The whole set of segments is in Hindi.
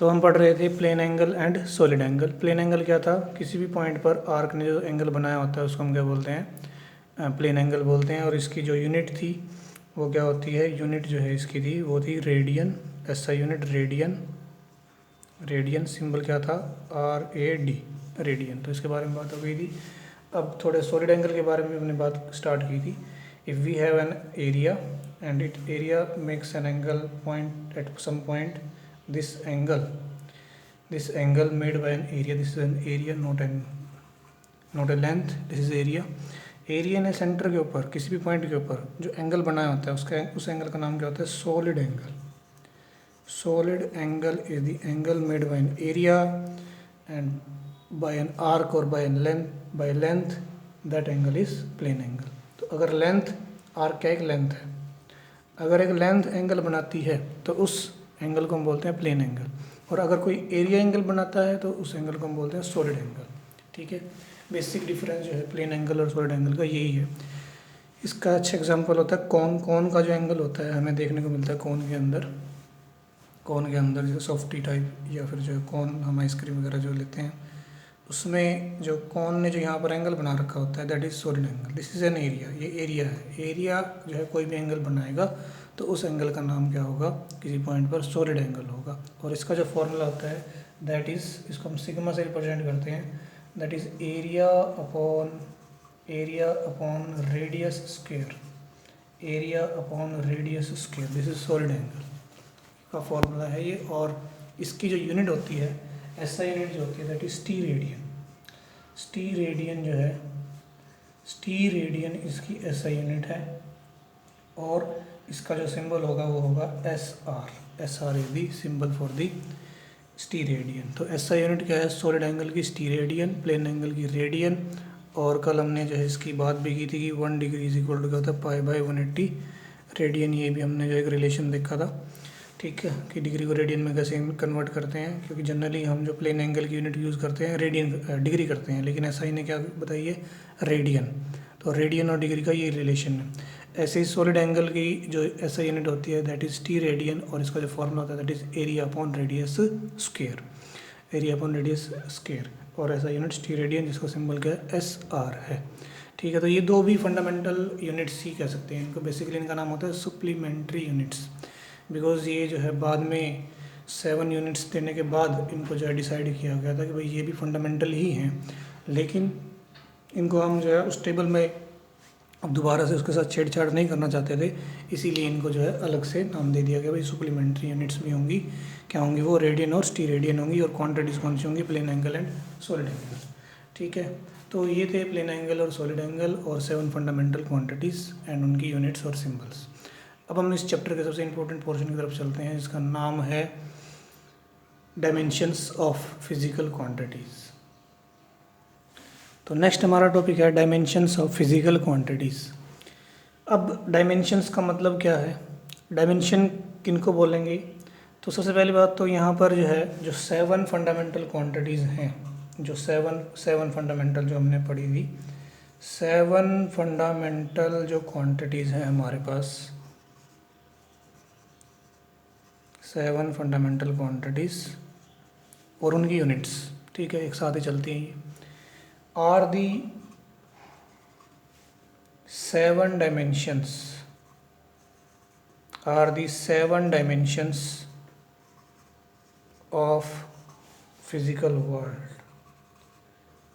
तो हम पढ़ रहे थे plane angle and solid angle. Plane angle क्या था, किसी भी पॉइंट पर आर्क ने जो एंगल बनाया होता है उसको हम क्या बोलते हैं, प्लेन एंगल बोलते हैं। और इसकी जो यूनिट थी वो क्या होती है, यूनिट जो है इसकी थी वो थी रेडियन। ऐसा यूनिट रेडियन, रेडियन सिंबल क्या था, RAD, रेडियन। तो इसके बारे में बात हो गई थी। अब थोड़े सॉलिड एंगल के बारे में हमने बात स्टार्ट की थी। If we have an area and it area makes an angle point at some point, this angle made by an area, this is an area, not a length, this is area। Area ने सेंटर के ऊपर किसी भी पॉइंट के ऊपर जो एंगल बनाया होता है उसका उस एंगल का नाम क्या होता है, solid angle. Solid angle is the angle made by an area and by an arc और by length, that angle is plane angle. तो अगर लेंथ, आर्क क्या एक लेंथ है, अगर एक लेंथ एंगल बनाती है तो उस एंगल को हम बोलते हैं प्लेन एंगल। और अगर कोई एरिया एंगल बनाता है तो उस एंगल को हम बोलते हैं सॉलिड एंगल। ठीक है, बेसिक डिफरेंस जो है प्लेन एंगल और सॉलिड एंगल का यही है। इसका अच्छा एग्जांपल होता है कोन का जो एंगल होता है हमें देखने को मिलता है कोन के अंदर जो सॉफ्टी टाइप, या फिर जो कोन हम आइसक्रीम वगैरह जो लेते हैं उसमें जो कोन ने जो यहाँ पर एंगल बना रखा होता है that is solid angle. This is an area, ये एरिया है। एरिया जो है कोई भी एंगल बनाएगा तो उस एंगल का नाम क्या होगा, किसी पॉइंट पर सॉलिड एंगल होगा। और इसका जो फॉर्मूला होता है दैट इज़, इसको हम सिग्मा से रिप्रेजेंट करते हैं, that is area upon radius square, area upon radius square. This is solid angle का फॉर्मूला है ये। और इसकी जो यूनिट होती है, ऐसा यूनिट जो होती है that is T radian. T radian जो है, टी रेडियन इसकी ऐसा यूनिट है। और इसका जो सिंबल होगा वो होगा SR is the symbol for the T radian. तो ऐसा यूनिट क्या है, सॉलिड एंगल की टी रेडियन, प्लेन एंगल की रेडियन। और कल हमने जो है इसकी बात भी की थी कि 1 डिग्री इज इक्वल टू क्या होता है, π/180 रेडियन। ये भी हमने जो एक रिलेशन देखा था, ठीक है, कि डिग्री को रेडियन में कैसे कन्वर्ट करते हैं। क्योंकि जनरली हम जो प्लेन एंगल की यूनिट यूज़ करते हैं रेडियन, डिग्री करते हैं, लेकिन ऐसा ही ने क्या बताइए, रेडियन। तो रेडियन और डिग्री का ये रिलेशन है। ऐसे ही सॉलिड एंगल की जो ऐसा यूनिट होती है दैट इज़ टी रेडियन। और इसका जो फॉर्मूला होता है that is area upon radius square, area upon radius square. और ऐसा यूनिट टी रेडियन जिसका सिंबल क्या है, SR है। ठीक है, तो ये दो भी फंडामेंटल यूनिट्स ही कह सकते हैं इनको। बेसिकली इनका नाम होता है सप्लीमेंट्री यूनिट्स, बिकॉज ये जो है बाद में 7 यूनिट्स देने के बाद इनको जो है डिसाइड किया गया था कि भाई ये भी फंडामेंटल ही हैं, लेकिन इनको हम जो है उस टेबल में अब दोबारा से उसके साथ छेड़छाड़ नहीं करना चाहते थे, इसीलिए इनको जो है अलग से नाम दे दिया गया। भाई सप्लीमेंट्री यूनिट्स भी होंगी, क्या होंगी वो, रेडियन और टी रेडियन होंगी। और क्वांटिटीज कौन सी होंगी, plane angle and solid angle. ठीक है, तो ये थे प्लेन एंगल और सॉलिड एंगल और 7 फंडामेंटल क्वांटिटीज़ एंड उनकी यूनिट्स और सिम्बल्स। अब हम इस चैप्टर के सबसे इंपॉर्टेंट पोर्शन की तरफ चलते हैं, जिसका नाम है डायमेंशंस ऑफ फिजिकल क्वांटिटीज़। तो नेक्स्ट हमारा टॉपिक है डायमेंशंस ऑफ फिजिकल क्वांटिटीज़। अब डायमेंशंस का मतलब क्या है, डायमेंशन किनको बोलेंगे। तो सबसे पहली बात तो यहाँ पर जो है जो 7 फंडामेंटल क्वांटिटीज़ हैं, जो सेवन फंडामेंटल जो हमने पढ़ी थी, 7 फंडामेंटल जो क्वांटिटीज़ हैं हमारे पास, 7 फंडामेंटल क्वांटिटीज़ और उनकी यूनिट्स, ठीक है, एक साथ ही चलती हैं ये, are the 7 dimensions, are the 7 dimensions of physical world.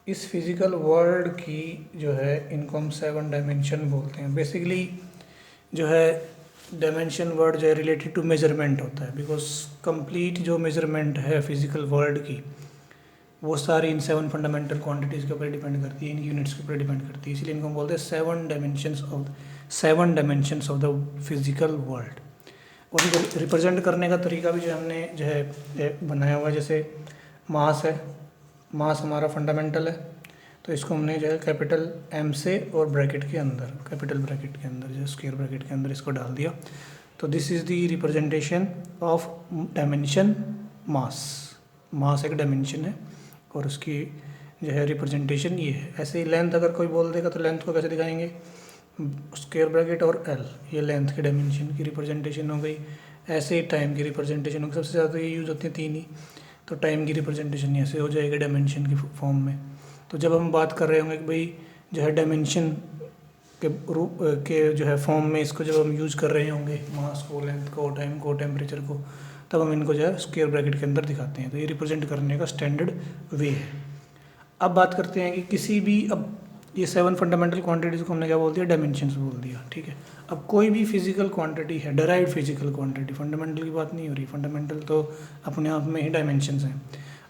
इस फिजिकल वर्ल्ड की जो है इनको हम 7 डायमेंशन बोलते हैं। बेसिकली जो है डायमेंशन वर्ड जो है रिलेटेड टू मेजरमेंट होता है, बिकॉज कंप्लीट जो मेजरमेंट है फिजिकल वर्ल्ड की वो सारी इन 7 फंडामेंटल क्वांटिटीज़ के ऊपर डिपेंड करती है, इन यूनिट्स के ऊपर डिपेंड करती है। इसलिए इनको हम बोलते हैं 7 dimensions of the physical world. और इनको रिप्रेजेंट करने का तरीका भी जो हमने जो है बनाया हुआ है, जैसे मास है, मास हमारा फंडामेंटल है, तो इसको हमने जो है कैपिटल M से और ब्रैकेट के अंदर, कैपिटल ब्रैकेट के अंदर जो स्क्वायर ब्रैकेट के अंदर इसको डाल दिया। तो this is the representation of dimension mass. Mass एक डायमेंशन है और उसकी जो है रिप्रेजेंटेशन ये है। ऐसे ही लेंथ अगर कोई बोल देगा तो लेंथ को कैसे दिखाएंगे, स्क्वायर ब्रैकेट और L, ये लेंथ के डायमेंशन की रिप्रेजेंटेशन हो गई। ऐसे ही टाइम की रिप्रेजेंटेशन होगी, सबसे ज़्यादा ये यूज़ होती है तीन ही। तो टाइम की रिप्रेजेंटेशन ऐसे हो जाएगी डायमेंशन की फॉर्म में। तो जब हम बात कर रहे होंगे कि भाई जो है डायमेंशन के रूप के जो है फॉर्म में इसको जब हम यूज़ कर रहे होंगे, मास को, लेंथ को, टाइम को, टेम्परेचर को, तब हम इनको जो है स्क्वायर ब्रैकेट के अंदर दिखाते हैं। तो ये रिप्रेजेंट करने का स्टैंडर्ड वे है। अब बात करते हैं कि किसी भी, अब ये 7 फंडामेंटल क्वांटिटीज़ को हमने क्या बोल दिया, डायमेंशंस बोल दिया, ठीक है। अब कोई भी फिजिकल क्वांटिटी है, डेराइव्ड फिजिकल क्वांटिटी, फंडामेंटल की बात नहीं हो रही, फंडामेंटल तो अपने आप में ही डायमेंशंस हैं।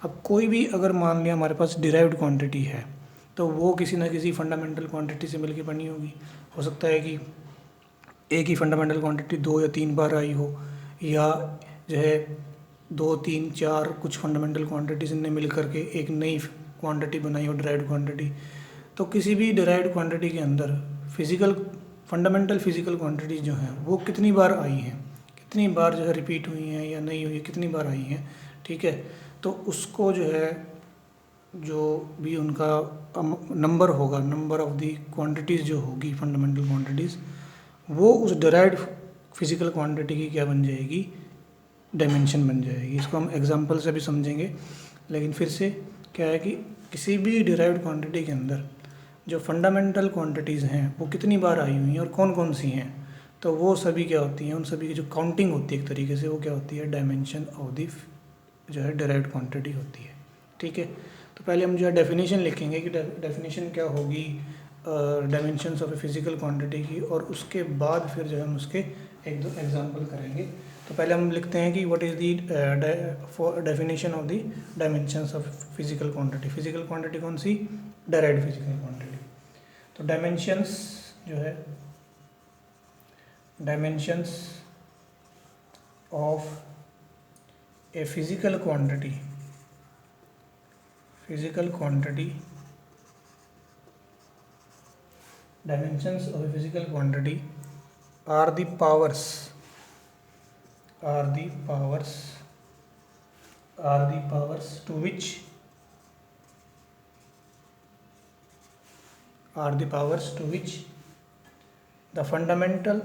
अब कोई भी अगर मान लिया हमारे पास डिराइव्ड क्वांटिटी है, तो वो किसी ना किसी फंडामेंटल क्वांटिटी से मिलकर बनी होगी। हो सकता है कि एक ही फंडामेंटल क्वांटिटी 2 या 3 बार आई हो, या जो है 2, 3, 4 कुछ फंडामेंटल क्वांटिटीज ने मिल करके एक नई क्वांटिटी बनाई हो, डिराइव्ड क्वांटिटी। तो किसी भी डिराइव्ड क्वांटिटी के अंदर फिजिकल फंडामेंटल फिजिकल क्वांटिटीज जो हैं वो कितनी बार आई हैं, कितनी बार जो है रिपीट हुई हैं या नहीं हुई है, कितनी बार आई हैं, ठीक है। तो उसको जो है, जो भी उनका नंबर होगा, नंबर ऑफ दी क्वांटिटीज़ जो होगी फंडामेंटल क्वांटिटीज़, वो उस डिराइव्ड फिजिकल क्वांटिटी की क्या बन जाएगी, डायमेंशन बन जाएगी। इसको हम एग्जांपल से भी समझेंगे, लेकिन फिर से क्या है कि किसी भी डिराइव्ड क्वांटिटी के अंदर जो फंडामेंटल क्वांटिटीज़ हैं वो कितनी बार आई हुई हैं और कौन कौन सी हैं, तो वो सभी क्या होती हैं, उन सभी की जो काउंटिंग होती है एक तरीके से, वो क्या होती है, डायमेंशन ऑफ दी जो है डिराइव्ड क्वांटिटी होती है, ठीक है। तो पहले हम जो है डेफिनेशन लिखेंगे कि डेफिनेशन क्या होगी dimensions of a physical quantity की, और उसके बाद फिर जो है हम उसके एक दो एग्जांपल करेंगे। तो पहले हम लिखते हैं कि what is the definition of the dimensions of physical quantity. Physical quantity कौन सी, डायरेक्ट फिजिकल क्वांटिटी। तो डायमेंशंस जो है, dimensions of a physical quantity, physical quantity, dimensions of a physical quantity are the powers, are the powers, are the powers to which, are the powers to which the fundamental,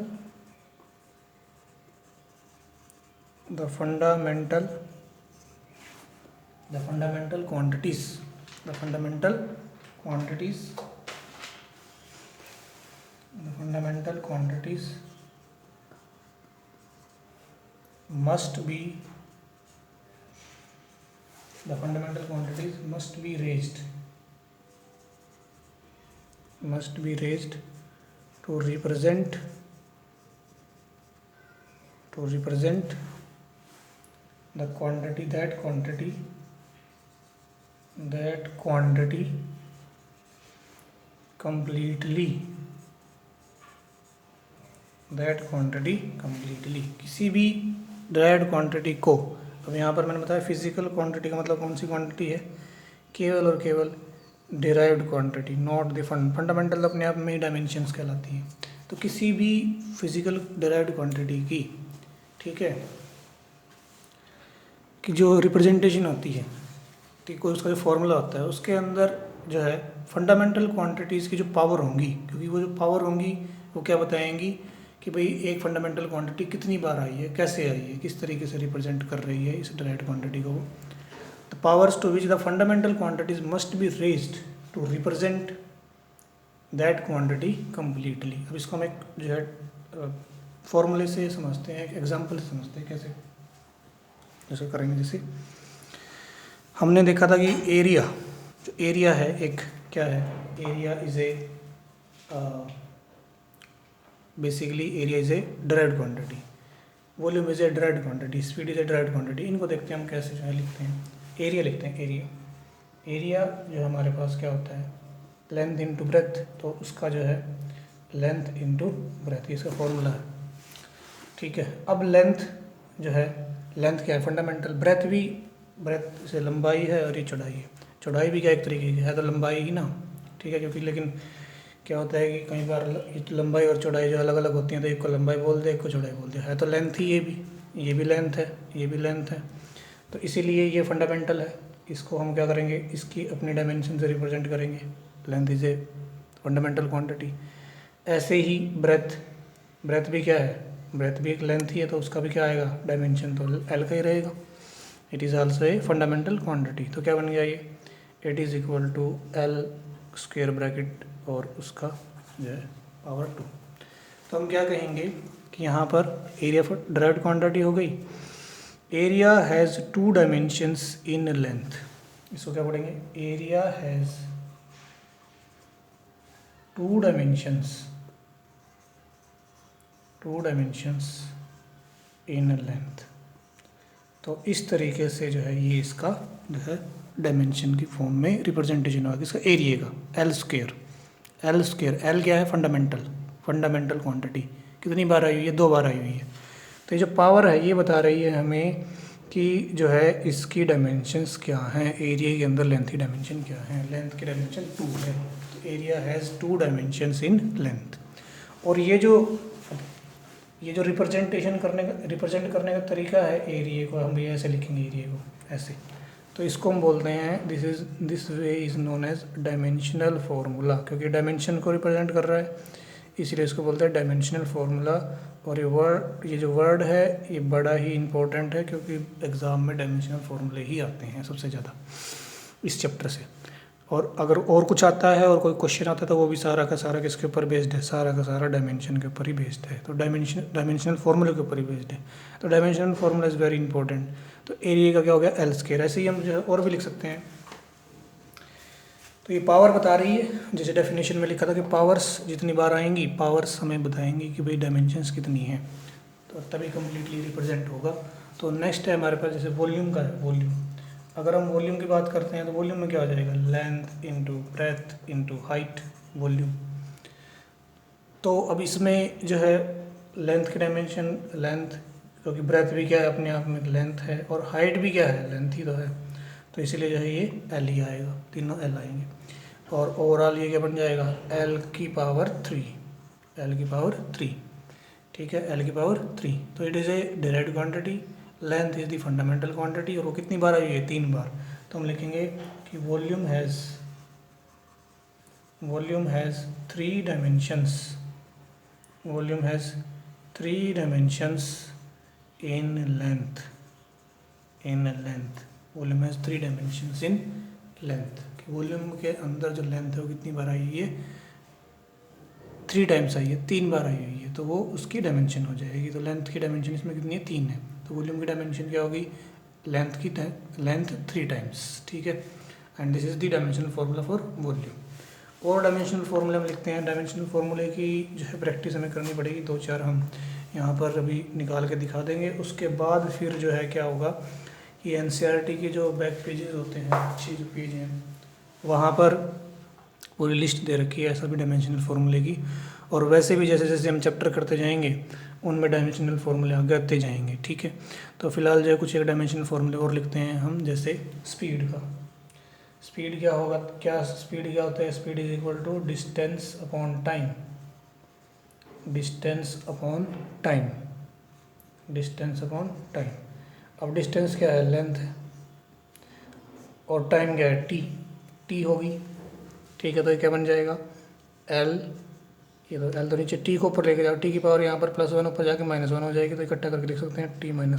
the fundamental, the fundamental quantities, the fundamental quantities, the fundamental quantities must be, the fundamental quantities must be raised, must be raised to represent, to represent the quantity, that quantity, that quantity completely, that quantity completely. किसी भी डिराइव्ड क्वांटिटी को, अब यहाँ पर मैंने बताया फिजिकल क्वांटिटी का मतलब कौन सी क्वांटिटी है, केवल और केवल derived quantity, not the fundamental अपने आप में ही डायमेंशंस कहलाती हैं। तो किसी भी फिजिकल डिराइव्ड क्वांटिटी की, ठीक है, कि जो रिप्रेजेंटेशन होती है, ठीक, कोई उसका जो फॉर्मूला होता है उसके अंदर जो है फंडामेंटल क्वांटिटीज़ की जो पावर होंगी, क्योंकि वो जो पावर होंगी वो क्या बताएंगी कि भाई एक फंडामेंटल क्वांटिटी कितनी बार आई है, कैसे आई है, किस तरीके से रिप्रेजेंट कर रही है इस डिराइव्ड क्वांटिटी को। The powers to which the fundamental quantities must be raised to represent that quantity completely. अब इसको हम एक जो है फॉर्मूले से समझते हैं, एक एग्जाम्पल से समझते हैं, कैसे जैसे करेंगे। जैसे हमने देखा था कि एरिया, जो एरिया है एक क्या है, area is a basically area is a derived quantity, volume is a derived quantity, speed is a derived quantity. इनको देखते हैं हम कैसे जो है लिखते हैं। एरिया लिखते हैं, एरिया, एरिया जो हमारे पास क्या होता है, लेंथ इनटू ब्रेथ, तो उसका जो है लेंथ इनटू ब्रेथ, इसका फॉर्मूला है, ठीक है। अब लेंथ जो है, लेंथ क्या है, फंडामेंटल, ब्रेथ भी, ब्रेथ से लंबाई है और ये चौड़ाई है, चौड़ाई भी क्या एक तरीके की है तो लंबाई ही ना, ठीक है। क्योंकि लेकिन क्या होता है कि कई बार लंबाई और चौड़ाई जो अलग अलग होती हैं, तो एक को लंबाई बोल दे, एक को चौड़ाई बोल दे, है तो लेंथ ही, ये भी लेंथ है, ये भी लेंथ है, तो इसीलिए ये फंडामेंटल है। इसको हम क्या करेंगे, इसकी अपनी डायमेंशन से रिप्रेजेंट करेंगे, length is a fundamental quantity. ऐसे ही ब्रेथ, ब्रेथ भी क्या है, ब्रेथ भी एक लेंथ ही है, तो उसका भी क्या आएगा डायमेंशन, तो एल का ही रहेगा। It is also a fundamental quantity. तो क्या बन गया ये, it is equal to L square bracket और उसका जो है पावर 2। तो हम क्या कहेंगे कि यहाँ पर एरिया फॉर डिराइव्ड क्वांटिटी हो गई। Area has 2 dimensions in length, इसको क्या पढ़ेंगे, area has 2 dimensions in length. तो इस तरीके से जो है ये इसका जो है डायमेंशन की फॉर्म में रिप्रेजेंटेशन होगा इसका एरिया का, एल स्क्वायर। एल क्या है, फंडामेंटल क्वांटिटी। कितनी बार आई हुई है, 2 बार आई हुई है। तो ये जो पावर है ये बता रही है हमें कि जो है इसकी डायमेंशंस क्या हैं, एरिया के अंदर लेंथ की डायमेंशन क्या है। लेंथ की डायमेंशन 2 है, तो area has 2 dimensions in length. और ये जो रिप्रेजेंट करने का तरीका है एरिया को, हम भी ऐसे लिखेंगे एरिया को ऐसे, तो इसको हम बोलते हैं this way is known as dimensional formula, क्योंकि डायमेंशन को रिप्रेजेंट कर रहा है, इसीलिए इसको बोलते हैं डायमेंशनल फार्मूला। और ये जो वर्ड है ये बड़ा ही इम्पोर्टेंट है, क्योंकि एग्ज़ाम में डायमेंशनल फार्मूले ही आते हैं सबसे ज़्यादा इस चैप्टर से। और अगर और कुछ आता है और कोई क्वेश्चन आता है तो वो भी सारा का सारा किसके ऊपर बेस्ड है, सारा का सारा डायमेंशन के ऊपर ही बेस्ड है। तो डायमेंशनल फार्मूले के ऊपर ही बेस्ड है। तो dimensional formula is very important. तो एरिया का क्या हो गया, एल स्क्वायर। ऐसे ही हम जो है और भी लिख सकते हैं। तो ये पावर बता रही है, जैसे डेफिनेशन में लिखा था कि पावर्स जितनी बार आएंगी, पावर्स हमें बताएंगी कि भाई डायमेंशंस कितनी हैं, तो तभी कम्प्लीटली रिप्रेजेंट होगा। तो नेक्स्ट है हमारे पास जैसे वॉल्यूम का है। वॉल्यूम, अगर हम वॉल्यूम की बात करते हैं तो वॉल्यूम में क्या हो जाएगा, length into breadth into height volume. तो अब इसमें जो है लेंथ की डायमेंशन, लेंथ क्योंकि ब्रेथ भी क्या है अपने आप में लेंथ है, और हाइट भी क्या है, लेंथ ही तो है, तो इसीलिए जो है ये एल ही आएगा, तीनों एल आएंगे। और ओवरऑल ये क्या बन जाएगा, एल की पावर 3, ठीक है, एल की पावर 3। तो it is a direct quantity, length is the fundamental quantity, और वो कितनी बार आई है, 3 बार। तो हम लिखेंगे कि volume has 3 dimensions, volume has 3 dimensions in length, volume has 3 dimensions in length. Volume के अंदर जो लेंथ है वो कितनी बार आई है, 3 टाइम्स आई है, 3 बार आई हुई है, तो वो उसकी डायमेंशन हो जाएगी। तो लेंथ की डायमेंशन इसमें कितनी है, 3 है। तो वॉल्यूम की डायमेंशन क्या होगी, लेंथ 3 टाइम्स, ठीक है। And this is the dimensional formula for volume. और डायमेंशनल फार्मूले हम लिखते हैं। डायमेंशनल फार्मूले की जो है प्रैक्टिस हमें करनी पड़ेगी, 2-4 हम यहाँ पर अभी निकाल के दिखा देंगे। उसके बाद फिर जो है क्या होगा, ये एनसीईआरटी के जो बैक पेजेस होते हैं, अच्छे जो पेज हैं, वहाँ पर पूरी लिस्ट दे रखी है सभी डायमेंशनल फार्मूले की। और वैसे भी जैसे जैसे हम चैप्टर करते जाएंगे उनमें डायमेंशनल फार्मूले आगे आते जाएंगे, ठीक है। तो फिलहाल जो है कुछ एक डायमेंशनल फार्मूले और लिखते हैं हम, जैसे स्पीड का। स्पीड क्या होगा, स्पीड क्या होता है, speed is equal to distance upon time, अब डिस्टेंस क्या है, लेंथ है, और टाइम क्या है, टी होगी, ठीक है। तो ये क्या बन जाएगा, एल, ये तो एल तो नीचे टी को ऊपर लेके जाओ, टी की पावर यहाँ पर +1 ऊपर जाके -1 हो जाएगी, तो इकट्ठा करके लिख सकते हैं t-1,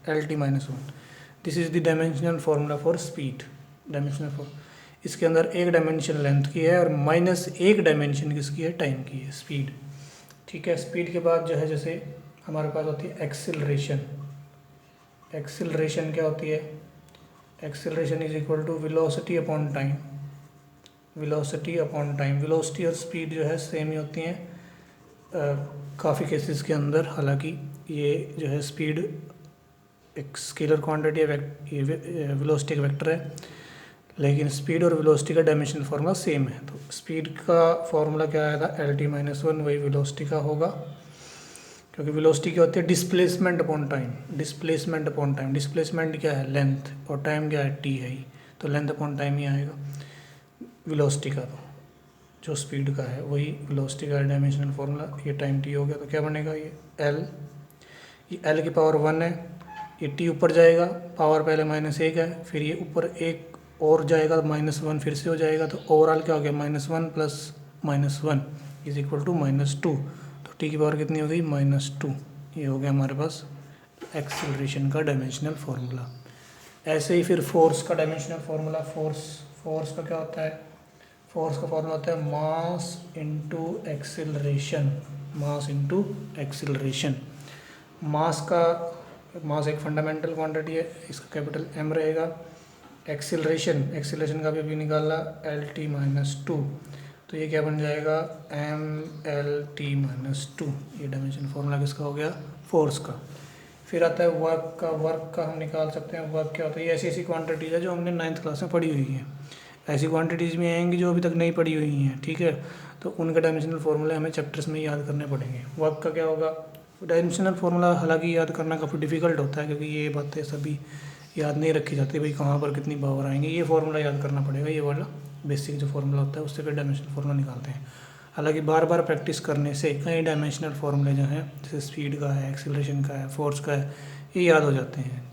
L t-1। This is the dimensional formula for speed, इसके अंदर एक डायमेंशन लेंथ की है और -1 डायमेंशन किसकी है, टाइम की है, स्पीड, ठीक है। स्पीड के बाद जो है जैसे हमारे पास होती है एक्सिलरेशन। एक्सिलरेशन क्या होती है, acceleration is equal to velocity upon time, velocity और स्पीड जो है सेम ही होती हैं काफ़ी केसेस के अंदर। हालांकि ये जो है स्पीड एक स्केलर क्वांटिटी है, ये वेलोसिटी एक वेक्टर है, लेकिन स्पीड और वेलोसिटी का डायमेंशनल फार्मूला सेम है। तो स्पीड का फार्मूला क्या आया था, LT-1, वही वेलोसिटी का होगा, क्योंकि वेलोसिटी क्या होती है, डिस्प्लेसमेंट अपॉन टाइम, डिस्प्लेसमेंट क्या है, लेंथ, और टाइम क्या है, टी है ही, तो लेंथ अपॉन टाइम ही आएगा वेलोसिटी का। तो जो स्पीड का है वही वेलोसिटी का डायमेंशनल फार्मूला, ये टाइम टी हो गया, तो क्या बनेगा, ये एल की पावर 1 है, ये टी ऊपर जाएगा, पावर पहले -1 है, फिर ये ऊपर 1 और जाएगा, -1 फिर से हो जाएगा, तो ओवरऑल क्या हो गया, -1 + -1 इज इक्वल टू -2। तो टी की पावर कितनी हो गई, -2, ये हो गया हमारे पास एक्सेलरेशन का डायमेंशनल फार्मूला। ऐसे ही फिर फोर्स का डायमेंशनल फार्मूला, फोर्स का क्या होता है, फोर्स का फार्मूला होता है mass into acceleration, mass into acceleration. Mass एक फंडामेंटल क्वांटिटी है, इसका कैपिटल एम रहेगा। एक्सेलरेशन का भी अभी निकाला LT माइनस 2, तो ये क्या बन जाएगा MLT माइनस 2। ये डायमेंशन फार्मूला किसका हो गया, फोर्स का। फिर आता है वर्क का हम निकाल सकते हैं। वर्क क्या होता है, ये ऐसी क्वांटिटीज है जो हमने 9th क्लास में पढ़ी हुई है। ऐसी क्वांटिटीज़ भी आएंगी जो अभी तक नहीं पढ़ी हुई हैं, ठीक है, तो उनका डायमेंशनल फार्मूला हमें चैप्टर्स में याद करने पड़ेंगे। वर्क का क्या होगा, डायमेंशनल फार्मूला हालांकि याद करना काफ़ी डिफिकल्ट होता है, क्योंकि ये बातें सभी याद नहीं रखी जाती, भाई कहाँ पर कितनी पावर आएंगे, ये फार्मूला याद करना पड़ेगा। ये वाला बेसिक जो फार्मूला होता है उससे फिर डायमेंशनल फार्मूला निकालते हैं। हालांकि बार बार प्रैक्टिस करने से कई डायमेंशनल फार्मूले जो हैं, जैसे स्पीड का है, एक्सीलरेशन का है, फोर्स का है, ये याद हो जाते हैं।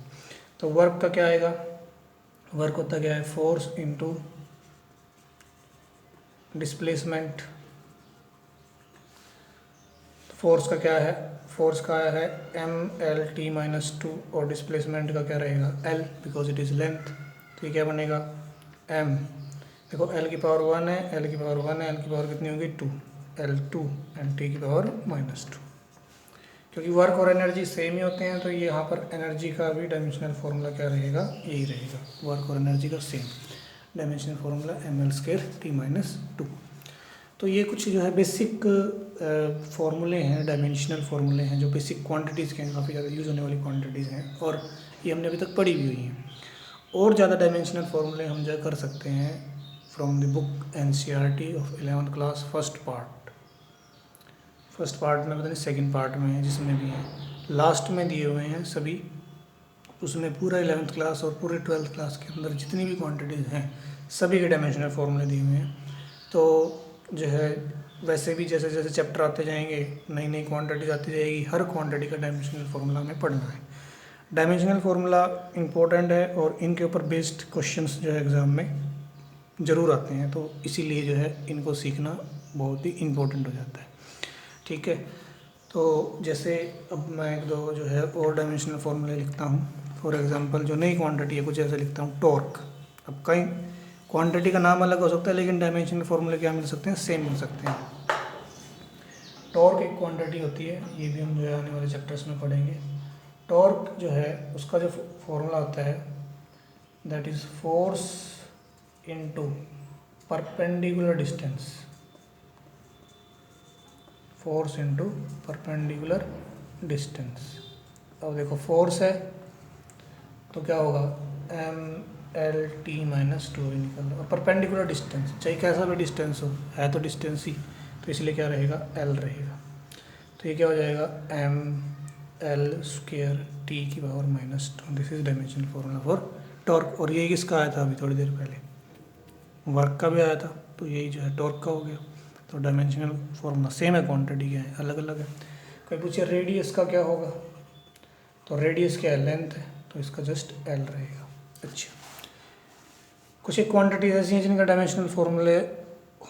तो वर्क का क्या आएगा, वर्क होता क्या है, फोर्स इनटू डिस्प्लेसमेंट। फोर्स का क्या है, फोर्स का है MLT माइनस 2, और डिस्प्लेसमेंट का क्या रहेगा L, because it is length. तो ये क्या बनेगा M, देखो L की पावर 1 है, L की पावर 1 है, L की पावर कितनी होगी 2, L2 एंड T की पावर माइनस 2। क्योंकि वर्क और एनर्जी सेम ही होते हैं, तो ये यहाँ पर एनर्जी का भी डायमेंशनल फार्मूला क्या रहेगा, यही रहेगा, वर्क और एनर्जी का same dimensional formula ML2T minus 2। तो ये कुछ जो है बेसिक फार्मूले हैं, डायमेंशनल फार्मूले हैं, जो बेसिक क्वांटिटीज़ के हैं, काफ़ी ज़्यादा यूज़ होने वाली क्वांटिटीज़ हैं, और ये हमने अभी तक पढ़ी भी हुई हैं। और ज़्यादा डायमेंशनल फार्मूले हम जो कर सकते हैं from the book NCERT of 11th class first part में, पता नहीं सेकेंड पार्ट में है, जिसमें भी है, लास्ट में दिए हुए हैं सभी। उसमें पूरा 11th क्लास और पूरे 12th क्लास के अंदर जितनी भी क्वांटिटीज़ हैं सभी के डायमेंशनल फार्मूले दिए हुए हैं। तो जो है वैसे भी जैसे जैसे चैप्टर आते जाएंगे, नई नई क्वांटिटीज आती जाएगी, हर क्वांटिटी का डायमेंशनल फार्मूला हमें पढ़ना है। डायमेंशनल फार्मूला इंपॉर्टेंट है, और इनके ऊपर बेस्ड क्वेश्चंस जो है एग्ज़ाम में ज़रूर आते हैं, तो इसीलिए जो है इनको सीखना बहुत ही इम्पोर्टेंट हो जाता है, ठीक है। तो जैसे अब मैं एक दो जो है और डायमेंशनल फार्मूले लिखता हूँ। फॉर एग्जांपल जो नई क्वांटिटी है कुछ ऐसे लिखता हूँ, टॉर्क। अब कई क्वांटिटी का नाम अलग हो सकता है, लेकिन डायमेंशनल फार्मूले क्या मिल सकते हैं, सेम मिल सकते हैं। टॉर्क एक क्वांटिटी होती है, ये भी हम जो है आने वाले चैप्टर्स में पढ़ेंगे। टॉर्क जो है उसका जो फॉर्मूला होता है that is force into perpendicular distance, force into perpendicular distance. अब देखो फोर्स है तो क्या होगा MLT माइनस 2 निकल रहा, और परपेंडिकुलर डिस्टेंस चाहे कैसा भी डिस्टेंस हो, है तो डिस्टेंस ही, तो इसलिए क्या रहेगा L रहेगा। तो ये क्या हो जाएगा ML2T की power minus 2। This is dimensional formula for torque. और ये किसका आया था अभी थोड़ी देर पहले, वर्क का भी आया था, तो यही जो है टॉर्क का हो गया। तो डायमेंशनल फार्मूला सेम है, क्वांटिटी क्या है अलग अलग है। कोई पूछे रेडियस का क्या होगा, तो रेडियस क्या है, लेंथ है, तो इसका जस्ट L रहेगा। अच्छा, कुछ एक क्वांटिटीज ऐसी हैं जिनका डायमेंशनल फार्मूले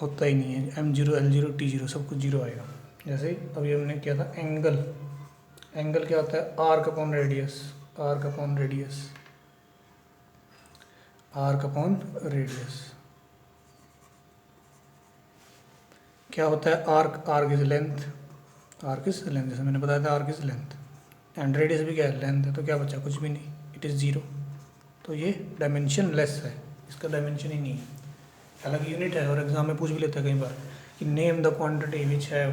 होता ही नहीं है, M0 L0 T0 सब कुछ जीरो आएगा। जैसे अभी हमने किया था एंगल क्या होता है, आर्क अपॉन रेडियस। क्या होता है आर्क इज लेंथ, जैसे मैंने बताया था arc is length, and radius भी क्या है, लेंथ है, तो क्या बचा, कुछ भी नहीं, इट इज़ ज़ीरो। तो ये डायमेंशन लेस है, इसका डायमेंशन ही नहीं है। हालांकि यूनिट है, और एग्जाम में पूछ भी लेता है कई बार कि name the quantity which have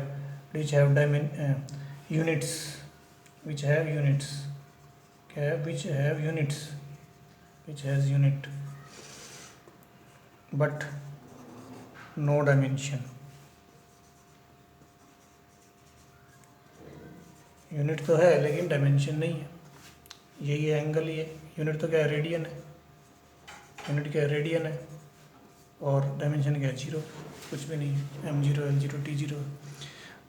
units, which has unit but no dimension. Unit तो है लेकिन डायमेंशन नहीं है। यही है एंगल, ही है यूनिट तो क्या है, रेडियन है, यूनिट क्या है, रेडियन है, और डायमेंशन क्या है, जीरो, कुछ भी नहीं है, M0 L0 T0।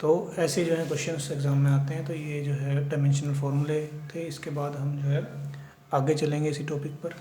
तो ऐसे जो है क्वेश्चंस एग्जाम में आते हैं। तो ये जो है डायमेंशनल फार्मूले थे। इसके बाद हम जो है आगे चलेंगे इसी टॉपिक पर।